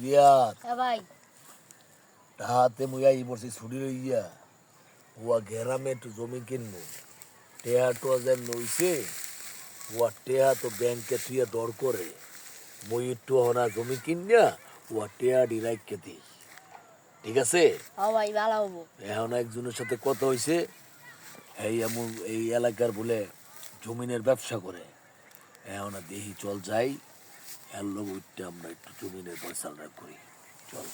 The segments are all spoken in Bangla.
রিয়াদ ভাই তাহাতে মুই আই বসে ছুটি লইয়া হুয়া ঘেরামে একটু জমি কিনবো টেহা টোয়া যেন নইছে হুয়া টেহা তো ব্যাংকে থুয়ে দর করে মুই একটু হনা জমি কিনিয়া হুয়া টেহা ডিরাইক খেতি ঠিক আছে ভাই ভালো হবো। এখন একজনের সাথে কথা হয়েছে এই এলাকার বলে জমিনের ব্যবসা করে এখন দেখি চল যাই এর লোক উঠতে আমরা একটু জমিনের পয়সাটা করি চল।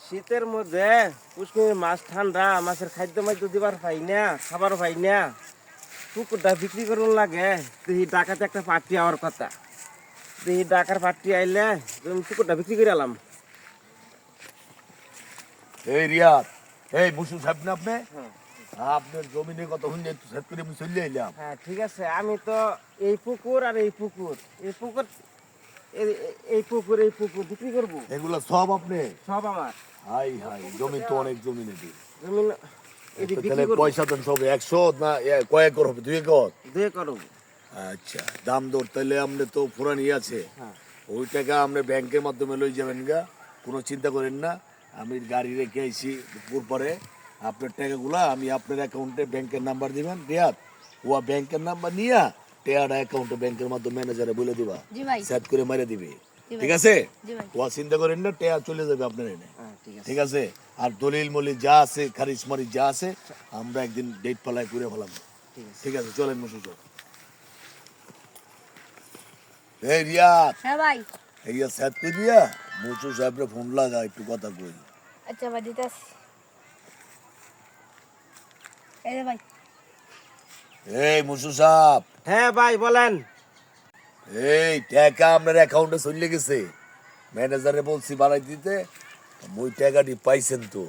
শীতের মধ্যে পুষ্কির মাছ ঠান্ডা মাছের খাদ্য মাদ্য দিবার পাই না খাবার পাই না পুকুরটা বিক্রি করুন লাগে দেখি ডাকাতে একটা পার্টি হওয়ার কথা দেখি ডাকার পার্টি আইলে পুকুরটা বিক্রি করে এলাম। এই রিয়াদ এই মুসু সাহেব না আপনি আপনার জমিনে কত হুন একটু সেট করে আমি চলে এলাম। হ্যাঁ ঠিক আছে আমি তো এই পুকুর আর এই পুকুর এই পুকুর বিক্রি করবো এগুলো সব আপনি সব আমার হাই হাই জমি তো অনেক জমি নেই জমিন এটি বিক্রি তাহলে করবো পয়সা তো সব 100 না কয় একর হবে 2 একর দিয়ে করবো। আচ্ছা দাম দর তাহলে আপনি তো পুরানি আছে হ্যাঁ ওই টাকা আপনি ব্যাংকের মাধ্যমে লই যাবেন গা কোনো চিন্তা করেন না আমি গাড়ি রেখে আইছি দুপুর পরে আপনার টাকাগুলা আমি আপনার অ্যাকাউন্টে ব্যাংকের নাম্বার দিবেন রিয়াদ ওয়া ব্যাংকের নাম্বার নিয়া টেয়াটা অ্যাকাউন্টে ব্যাংকের মাধ্যমে ম্যানেজারে বলে দিবা জি ভাই সেট করে মারে দিবে জি ভাই। ঠিক আছে জি ভাই। ওয়া চিন্তা করেন না টেয়া চলে যাবে আপনার এনে হ্যাঁ ঠিক আছে ঠিক আছে আর দলিল মলিল যা আছে খারিজ মারিজ যা আছে আমরা একদিন ডেট পালায় করে ফেলাম ঠিক আছে। ঠিক আছে চলেন মুসু চল এই রিয়াদ হ্যাঁ ভাই এই সেট করে দিয়া মুসু সাহেবরে ফোন লাগা একটু কথা কই আচ্ছা ভাই দিতাস এই ভাই এই মুসু সাহেব হ্যাঁ ভাই বলেন। এই টাকা আপনার অ্যাকাউন্টে চলে গেছে ম্যানেজারে বলছি বাড়াই দিতে ওই টাকাটি পাইছেন তো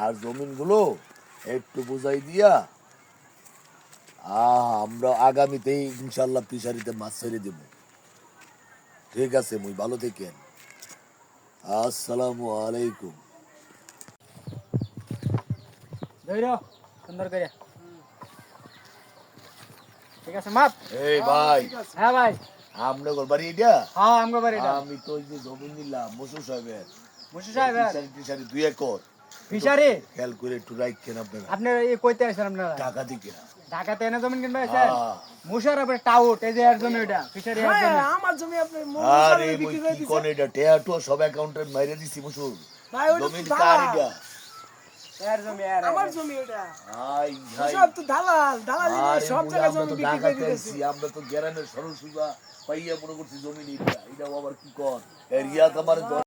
আর জমিনগুলো একটু বুঝাই দিয়া আমরা আগামীতেই ইনশাল্লাহ ফিশারিতে মাছ ছেড়ে দেব ঠিক আছে মুই ভালো থেকেন আসসালামু আলাইকুম। সুন্দর করে ঠিক আছে মাপ। এই ভাই হ্যাঁ ভাই আপনার বাড়ি এটা হ্যাঁ আমগো বাড়ি আমি তো ওই যে জমি নিলাম মসুর সাহেবের মুশু সাহেব ফিশারি 2 একর ফিশারি খেয়াল করে একটু রাখছেন আপনারা আপনি এই কইতে আছেন আপনারা টাকা দিকে না ঢাকাতে এনে জমি কিনবে আছেন মুশার আবার টাউট এই যে এর জমি ওটা ফিশারি এর জমি আমার জমি আপনি আরে মই কি কোন এটা টেয়াটো সব অ্যাকাউন্টে মাইরে দিছি মুসুর ভাই ওটা জমি তো কার দালাল। এটা এর জমি এর আমার জমি এটা আই ভাই সব তো দালাল দালাল আরে সব মুই জায়গায় আমরা জমি তো বিক্রি ঢাকা করে দিতেছি চাইছি আমরা তো গ্রামের সরল সুজা পাইয়া মনে করছি জমি নিয়ে এটা আবার কি কর এরিয়া তোমার